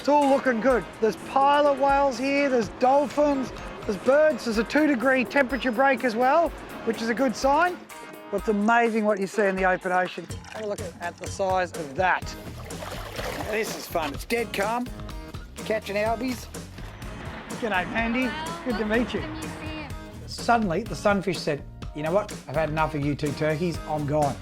It's all looking good. There's pilot whales here, there's dolphins, there's birds, there's a 2-degree temperature break as well, which is a good sign. But it's amazing what you see in the open ocean. Have a look at the size of that. Now, this is fun. It's dead calm, catching albies. G'day, Mandy. Good to meet you. Suddenly, the sunfish said, you know what? I've had enough of you two turkeys. I'm gone.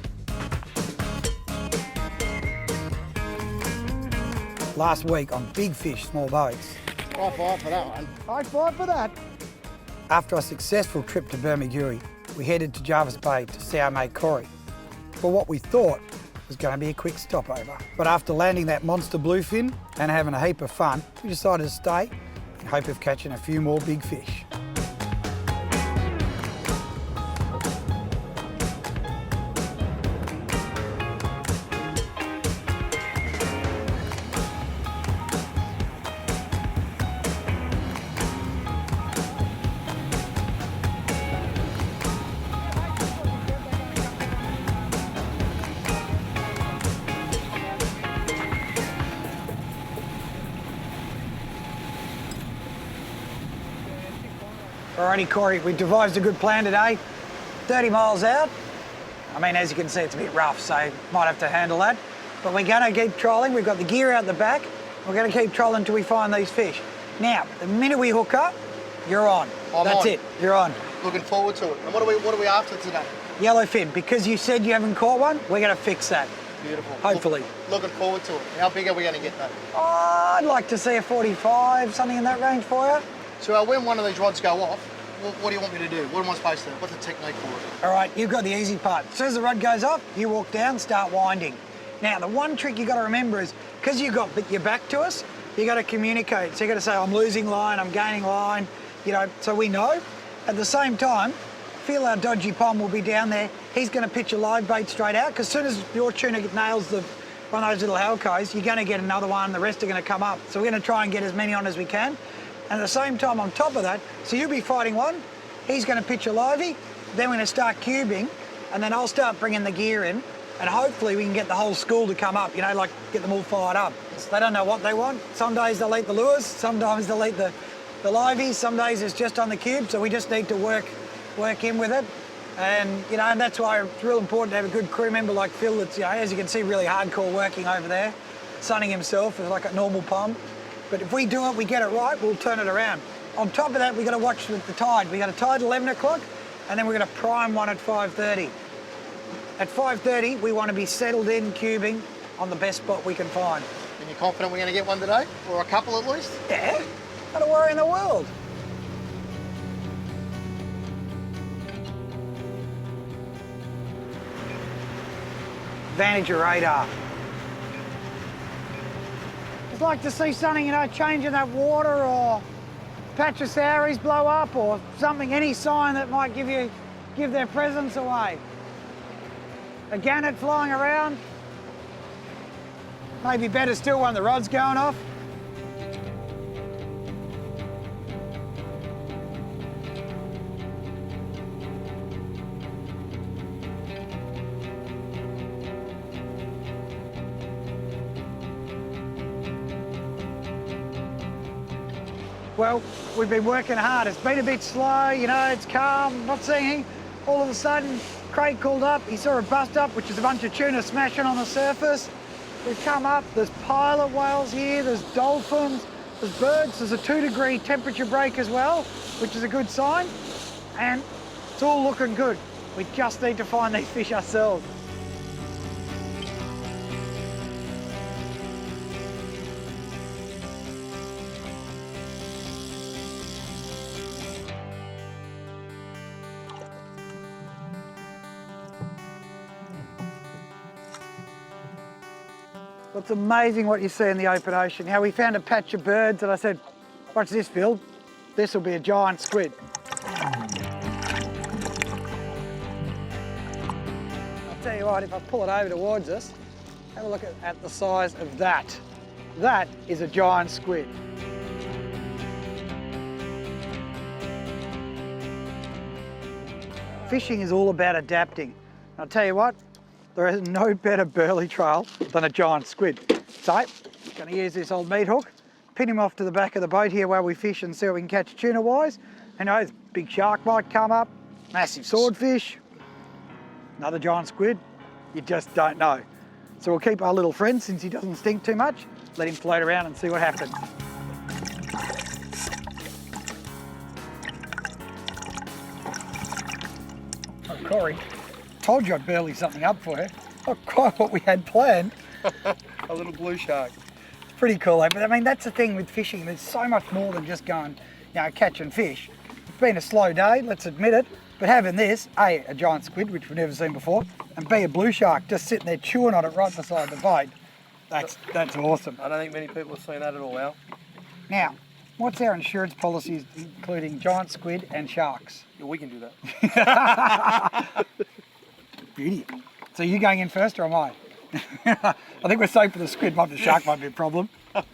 Last week on big fish, small boats. High five for that one. High five for that. After a successful trip to Bermagui, we headed to Jarvis Bay to see our mate Corey for what we thought was going to be a quick stopover. But after landing that monster bluefin and having a heap of fun, we decided to stay in hope of catching a few more big fish. Alrighty, Corey, we devised a good plan today. 30 miles out. I mean, as you can see, it's a bit rough, so might have to handle that. But we're gonna keep trolling. We've got the gear out the back. We're gonna keep trolling until we find these fish. Now, the minute we hook up, you're on. That's it, you're on. Looking forward to it. And what are we after today? Yellowfin, because you said you haven't caught one, we're gonna fix that. Beautiful. Hopefully. Looking forward to it. How big are we gonna get though? Oh, I'd like to see a 45, something in that range for you. So when one of these rods go off, what do you want me to do? What am I supposed to do? What's the technique for it? All right, you've got the easy part. As soon as the rod goes off, you walk down, start winding. Now, the one trick you got to remember is, because you've got your back to us, you got to communicate. So you got to say, I'm losing line, I'm gaining line, you know, so we know. At the same time, feel our dodgy pom will be down there. He's going to pitch a live bait straight out, because as soon as your tuna nails one of those little halcos, you're going to get another one, the rest are going to come up. So we're going to try and get as many on as we can. And at the same time, on top of that, so you'll be fighting one, he's going to pitch a livey, then we're going to start cubing, and then I'll start bringing the gear in, and hopefully we can get the whole school to come up, you know, like get them all fired up. So they don't know what they want. Some days they'll eat the lures, sometimes they'll eat the liveys, some days it's just on the cube, so we just need to work in with it. And, you know, and that's why it's real important to have a good crew member like Phil that's, you know, as you can see, really hardcore working over there, sunning himself as like a normal pom. But if we do it, we get it right, we'll turn it around. On top of that, we've got to watch the tide. We've got a tide at 11 o'clock, and then we're going to prime one at 5:30. At 5:30, we want to be settled in, cubing, on the best spot we can find. And you're confident we're going to get one today? Or a couple at least? Yeah, not a worry in the world. Advantage of radar. I'd like to see something, you know, changing that water, or patch of souries blow up, or something, any sign that might give their presence away. A gannet flying around. Maybe better still when the rod's going off. Well, we've been working hard. It's been a bit slow, you know, it's calm, not seeing anything. All of a sudden, Craig called up, he saw a bust up, which is a bunch of tuna smashing on the surface. We've come up, there's pilot whales here, there's dolphins, there's birds, there's a 2-degree temperature break as well, which is a good sign. And it's all looking good. We just need to find these fish ourselves. It's amazing what you see in the open ocean. How we found a patch of birds and I said, watch this, Phil. This will be a giant squid. I'll tell you what, if I pull it over towards us, have a look at the size of that. That is a giant squid. Fishing is all about adapting. I'll tell you what, there is no better burley trail than a giant squid. So, I'm going to use this old meat hook. pin him off to the back of the boat here while we fish and see what we can catch tuna-wise. Who knows, big shark might come up, massive swordfish, another giant squid. You just don't know. So we'll keep our little friend, since he doesn't stink too much, let him float around and see what happens. Oh, Corey, told you I'd burley something up for you. Not quite what we had planned. A little blue shark. It's pretty cool, eh? But I mean, that's the thing with fishing. There's so much more than just going, catching fish. It's been a slow day, let's admit it. But having this, A, a giant squid, which we've never seen before, and B, a blue shark just sitting there chewing on it right beside the boat. That's awesome. I don't think many people have seen that at all, Al. Now, what's our insurance policies, including giant squid and sharks? Yeah, we can do that. Beauty. So you going in first or am I? I think we're safe for the squid, the shark might be a problem. Well,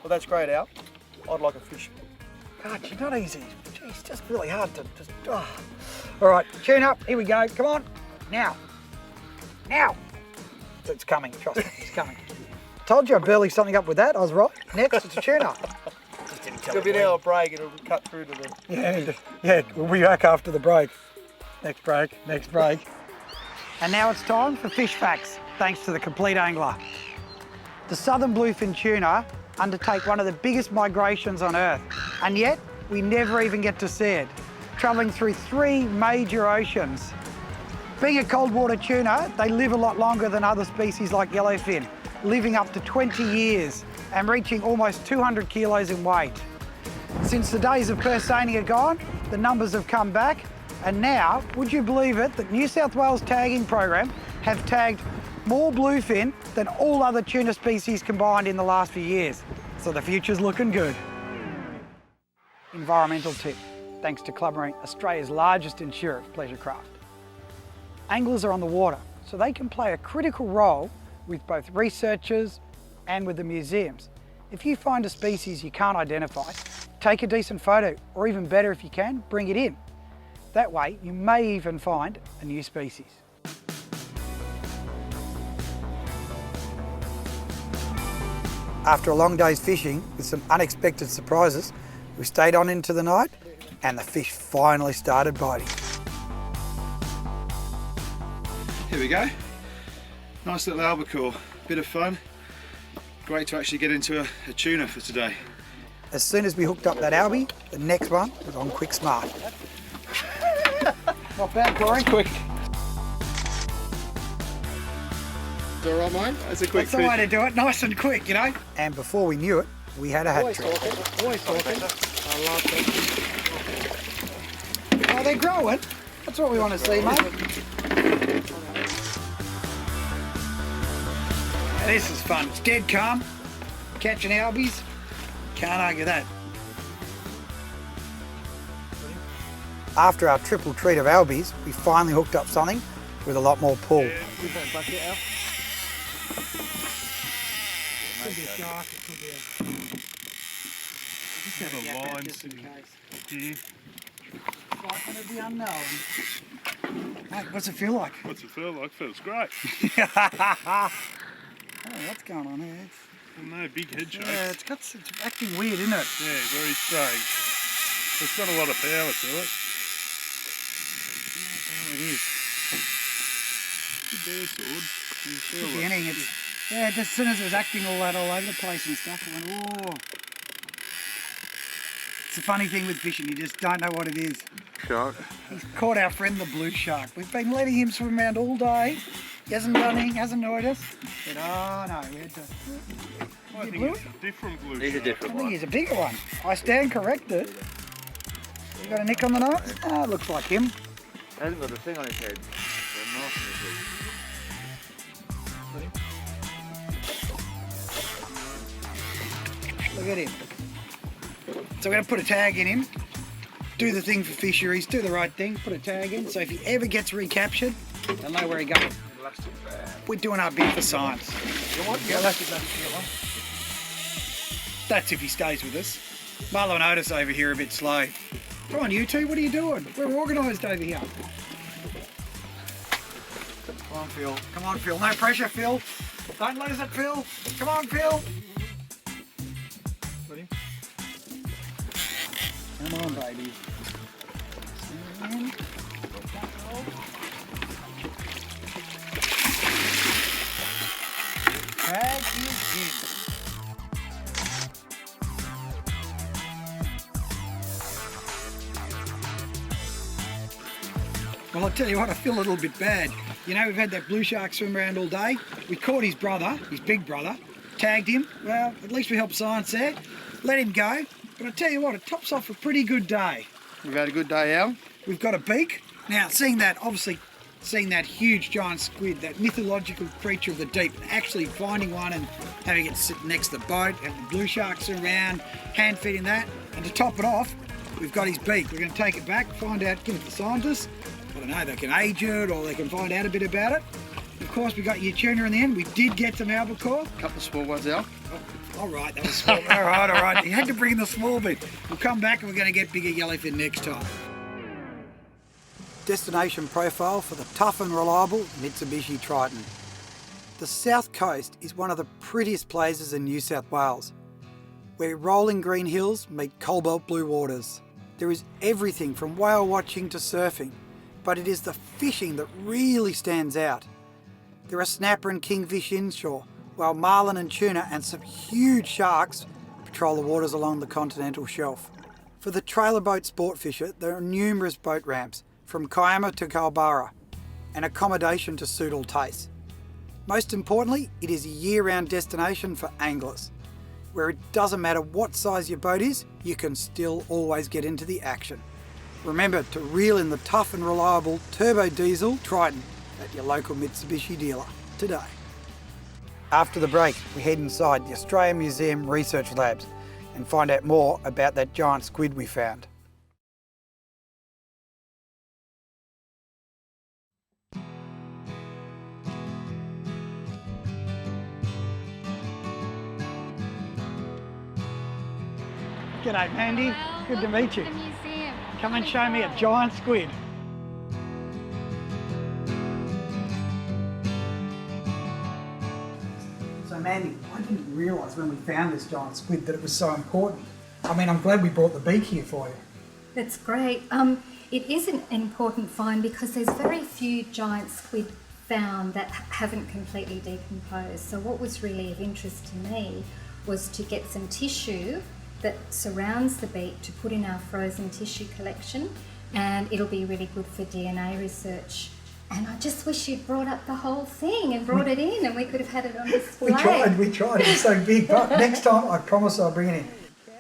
that's great, Al. I'd like a fish. God, you're not easy. Gee, it's just really hard to just... Oh. All right, tune up. Here we go. Come on. Now. It's coming. Trust me, it's coming. Told you I'd burley something up with that. I was right. Next, it's a tuna. Just didn't tell It'll be you an when. hour break. It'll cut through to the... Yeah, we'll be back after the break. Next break. And now it's time for fish facts, thanks to the complete angler. The southern bluefin tuna undertake one of the biggest migrations on Earth, and yet we never even get to see it, travelling through 3 major oceans. Being a cold water tuna, they live a lot longer than other species like yellowfin, living up to 20 years and reaching almost 200 kilos in weight. Since the days of purse seining are gone, the numbers have come back, and now, would you believe it, that New South Wales tagging program have tagged more bluefin than all other tuna species combined in the last few years. So the future's looking good. Environmental tip, thanks to Club Marine, Australia's largest insurer of pleasure craft. Anglers are on the water, so they can play a critical role with both researchers and with the museums. If you find a species you can't identify, take a decent photo, or even better if you can, bring it in. That way, you may even find a new species. After a long day's fishing with some unexpected surprises, we stayed on into the night and the fish finally started biting. Here we go. Nice little albacore, bit of fun. Great to actually get into a tuna for today. As soon as we hooked up that albie, the next one was on quick smart. Not bad, Corey. Quick. Is that right, mate? That's a quick That's the way to do it, nice and quick, you know. And before we knew it, we had a hat trick. Always talking. I love that. Oh, they're growing. That's what we want to see, mate. This is fun. It's dead calm. Catching albies. Can't argue that. After our triple treat of albies, we finally hooked up something with a lot more pull. With that bucket, Al. Could be a shark, it could be a... Just have a line just in case. here. It's going to be unknown. Mate, what's it feel like? What's it feel like? Feels great. Oh, what's going on here? Well, no big head shakes. Yeah, it's acting weird, isn't it? Yeah, very strange. It's got a lot of power to it. Oh, it is. Good there, sword. You feel it. Beginning, just as soon as it was acting all over the place and stuff, I went, oh. It's a funny thing with fishing, you just don't know what it is. Shark. He's caught our friend the blue shark. We've been letting him swim around all day. He hasn't done anything, hasn't annoyed us. But oh no, we had to... I think it's a different blue He's a shark. different I think one. he's a bigger one. I stand corrected. You got a nick on the nose? Oh, it looks like him. He hasn't got a thing on his head. They're nice on his head. Look at him. So we're going to put a tag in him, do the thing for fisheries, do the right thing, put a tag in, so if he ever gets recaptured, they'll know where he goes. We're doing our bit for science. That's if he stays with us. Marlo and Otis over here are a bit slow. Come on, you two, what are you doing? We're organised over here. Come on, Phil. Come on, Phil. No pressure, Phil. Don't lose it, Phil. Come on, Phil. Ready? Come on, baby. Tag is in. Well, I'll tell you what, I feel a little bit bad. You know, we've had that blue shark swim around all day. We caught his brother, his big brother, tagged him. Well, at least we helped science there. Let him go. But I tell you what, it tops off a pretty good day. We've had a good day, Al. We've got a beak. Now, seeing that huge giant squid, that mythological creature of the deep, actually finding one and having it sit next to the boat, having blue sharks around, hand feeding that. And to top it off, we've got his beak. We're going to take it back, find out, give it to the scientists. I don't know, they can age it or they can find out a bit about it. Of course, we got your tuna in the end. We did get some albacore. A couple of small ones, Al. All right, that was small. all right. You had to bring in the small bit. We'll come back and we're going to get bigger yellowfin next time. Destination profile for the tough and reliable Mitsubishi Triton. The South Coast is one of the prettiest places in New South Wales, where rolling green hills meet cobalt blue waters. There is everything from whale watching to surfing, but it is the fishing that really stands out. There are snapper and kingfish inshore, while marlin and tuna and some huge sharks patrol the waters along the continental shelf. For the trailer boat sport fisher, there are numerous boat ramps from Kiama to Kalbarra, and accommodation to suit all tastes. Most importantly, it is a year-round destination for anglers, where it doesn't matter what size your boat is, you can still always get into the action. Remember to reel in the tough and reliable turbo diesel Triton at your local Mitsubishi dealer today. After the break, we head inside the Australian Museum Research Labs and find out more about that giant squid we found. G'day Mandy, Well, good to meet you. welcome to the museum. Come and show me a giant squid. So Mandy, I didn't realise when we found this giant squid that it was so important. I mean, I'm glad we brought the beak here for you. That's great. It is an important find because there's very few giant squid found that haven't completely decomposed. So what was really of interest to me was to get some tissue that surrounds the beak to put in our frozen tissue collection, and it'll be really good for DNA research. And I just wish you'd brought up the whole thing and brought it in and we could have had it on display. We tried, it's so big, but next time I promise I'll bring it in.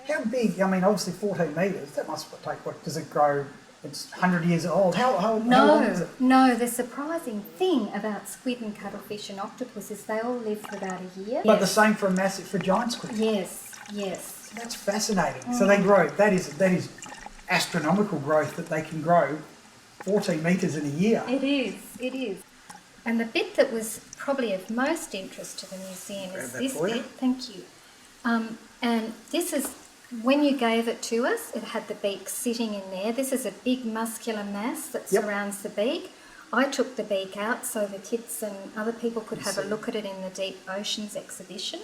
How big? I mean, obviously 14 metres, that must take, what, does it grow? It's 100 years old. How long is it? No, the surprising thing about squid and cuttlefish and octopus is they all live for about a year. But the same for giant squid? Yes. That's fascinating. So they grow, that is astronomical growth that they can grow 14 metres in a year. It is. And the bit that was probably of most interest to the museum is this bit. Thank you. And this is, when you gave it to us, it had the beak sitting in there. This is a big muscular mass that surrounds the beak. I took the beak out so the kids and other people could have a look at it in the Deep Oceans exhibition.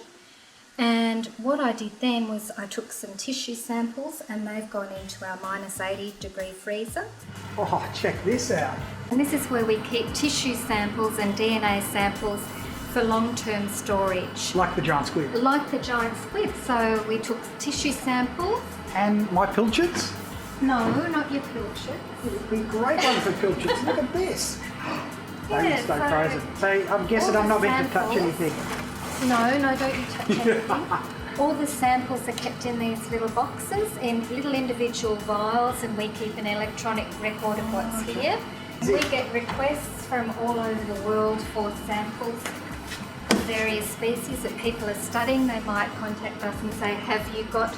And what I did then was I took some tissue samples and they've gone into our -80-degree freezer. Oh, check this out. And this is where we keep tissue samples and DNA samples for long-term storage. Like the giant squid. Like the giant squid. So we took tissue samples. And my pilchards? No, not your pilchard. It would be a great one for pilchards. Look at this. Yeah, so frozen. So I'm guessing I'm not meant to touch anything. No, don't you touch anything. All the samples are kept in these little boxes in little individual vials, and we keep an electronic record of what's here. We get requests from all over the world for samples of various species that people are studying. They might contact us and say, have you got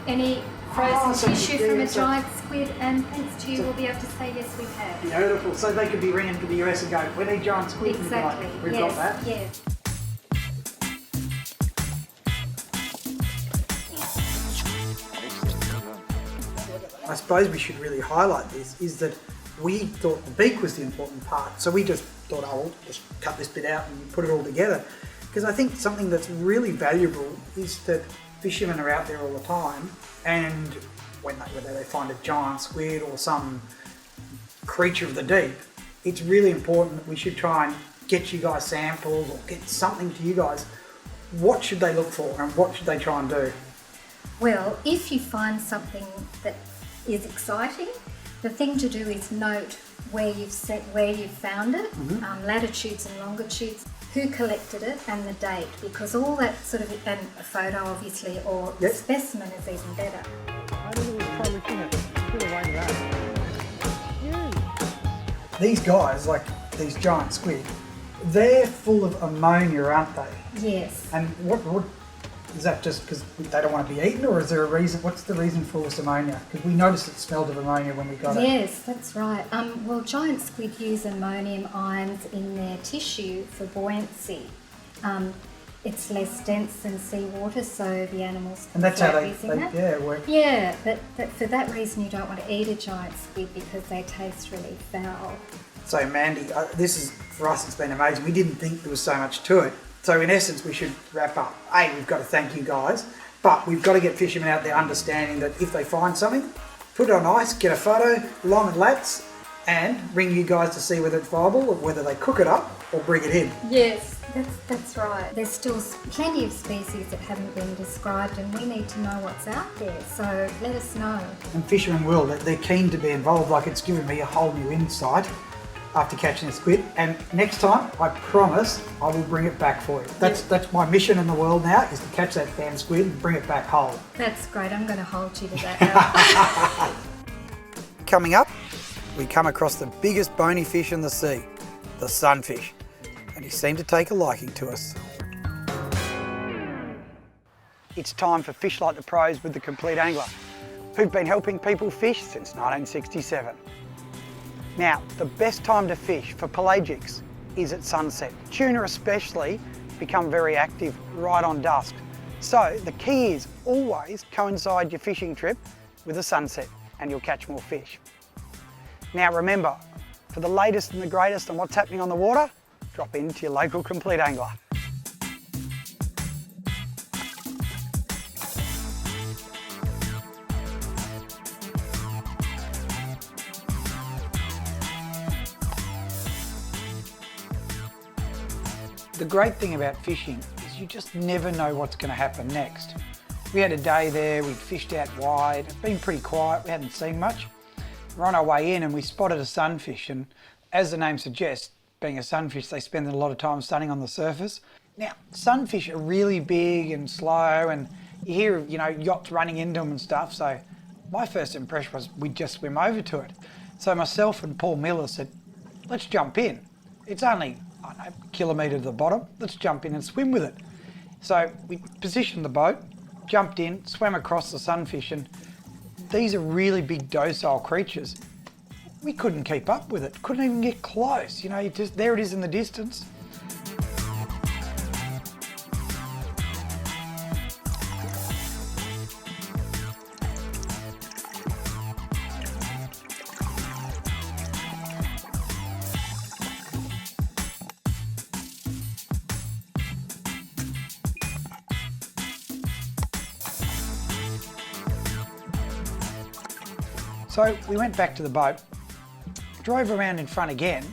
any frozen tissue from a giant squid? And thanks to you, we'll be able to say, yes, we have. Beautiful. So they could be ringing to the US and go, we need giant squid. Exactly. We've got that. Yes. I suppose we should really highlight this, is that we thought the beak was the important part. So we just thought, oh, we'll just cut this bit out and put it all together. Because I think something that's really valuable is that fishermen are out there all the time and whether they find a giant squid or some creature of the deep, it's really important that we should try and get you guys samples or get something to you guys. What should they look for and what should they try and do? Well, if you find something that is exciting, the thing to do is note where you've found it, latitudes and longitudes, who collected it and the date, because all that sort of, and a photo obviously, or the specimen is even better. These guys, like these giant squid, they're full of ammonia, aren't they? Yes. And what is that, just because they don't want to be eaten, or is there a reason? What's the reason for this ammonia? Because we noticed it smelled of ammonia when we got it. Yes, that's right. Well, giant squid use ammonium ions in their tissue for buoyancy. It's less dense than seawater, so the animals can And that's how float using it. work. Yeah, but for that reason you don't want to eat a giant squid because they taste really foul. So Mandy, this is, for us, it's been amazing. We didn't think there was so much to it. So in essence, we should wrap up. We've got to thank you guys, but we've got to get fishermen out there understanding that if they find something, put it on ice, get a photo, long and lats, and bring you guys to see whether it's viable or whether they cook it up or bring it in. Yes, that's right. There's still plenty of species that haven't been described and we need to know what's out there, so let us know. And fishermen will, they're keen to be involved. Like, it's given me a whole new insight after catching a squid, and next time, I promise, I will bring it back for you. That's my mission in the world now, is to catch that damn squid and bring it back whole. That's great, I'm going to hold you to that. Coming up, we come across the biggest bony fish in the sea, the sunfish, and he seemed to take a liking to us. It's time for Fish Like the Pros with the Complete Angler, who've been helping people fish since 1967. Now, the best time to fish for pelagics is at sunset. Tuna especially become very active right on dusk. So the key is always coincide your fishing trip with a sunset and you'll catch more fish. Now remember, for the latest and the greatest on what's happening on the water, drop into your local Complete Angler. The great thing about fishing is you just never know what's going to happen next. We had a day there, we'd fished out wide, it'd been pretty quiet, we hadn't seen much. We're on our way in and we spotted a sunfish, and as the name suggests, being a sunfish, they spend a lot of time sunning on the surface. Now, sunfish are really big and slow, and you hear, yachts running into them and stuff, so my first impression was we'd just swim over to it. So myself and Paul Miller said, let's jump in. It's only, a kilometre to the bottom, let's jump in and swim with it. So we positioned the boat, jumped in, swam across the sunfish, and these are really big docile creatures. We couldn't keep up with it, couldn't even get close, there it is in the distance. So we went back to the boat, drove around in front again,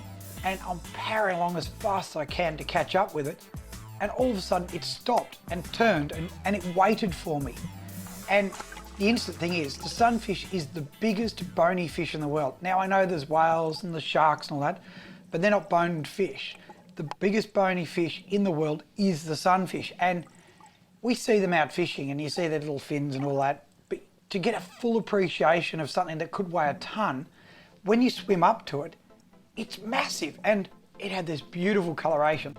and I'm powering along as fast as I can to catch up with it, and all of a sudden it stopped and turned and it waited for me. And the instant thing is, the sunfish is the biggest bony fish in the world. Now I know there's whales and the sharks and all that, but they're not boned fish. The biggest bony fish in the world is the sunfish, and we see them out fishing and you see their little fins and all that, but to get a full appreciation of something that could weigh a ton, when you swim up to it, it's massive, and it had this beautiful coloration.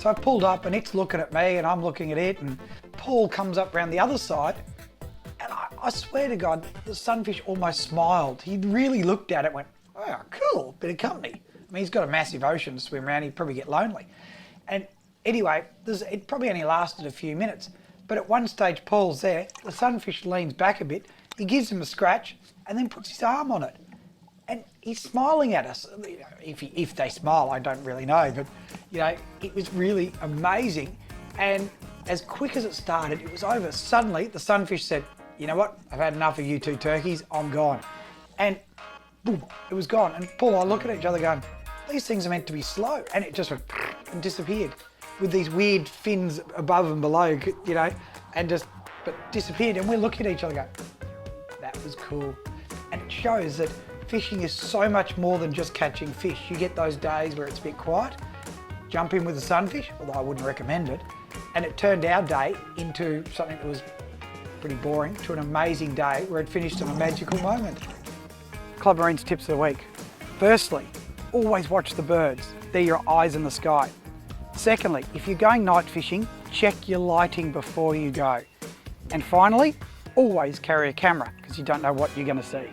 So I pulled up and it's looking at me and I'm looking at it, and Paul comes up around the other side, and I swear to God, the sunfish almost smiled. He really looked at it and went, oh, cool, bit of company. I mean, he's got a massive ocean to swim around, he'd probably get lonely. And anyway, it probably only lasted a few minutes, but at one stage Paul's there, the sunfish leans back a bit, he gives him a scratch and then puts his arm on it. And he's smiling at us. If they smile, I don't really know, but you know, it was really amazing. And as quick as it started, it was over. Suddenly, the sunfish said, you know what, I've had enough of you two turkeys, I'm gone. And boom, it was gone. And Paul and I look at each other going, these things are meant to be slow. And it just went and disappeared with these weird fins above and below, you know, and just but disappeared. And we're looking at each other going, that was cool. And it shows that fishing is so much more than just catching fish. You get those days where it's a bit quiet, jump in with the sunfish, although I wouldn't recommend it, and it turned our day into something that was pretty boring to an amazing day where it finished in a magical moment. Club Marine's tips of the week. Firstly, always watch the birds. They're your eyes in the sky. Secondly, if you're going night fishing, check your lighting before you go. And finally, always carry a camera because you don't know what you're going to see.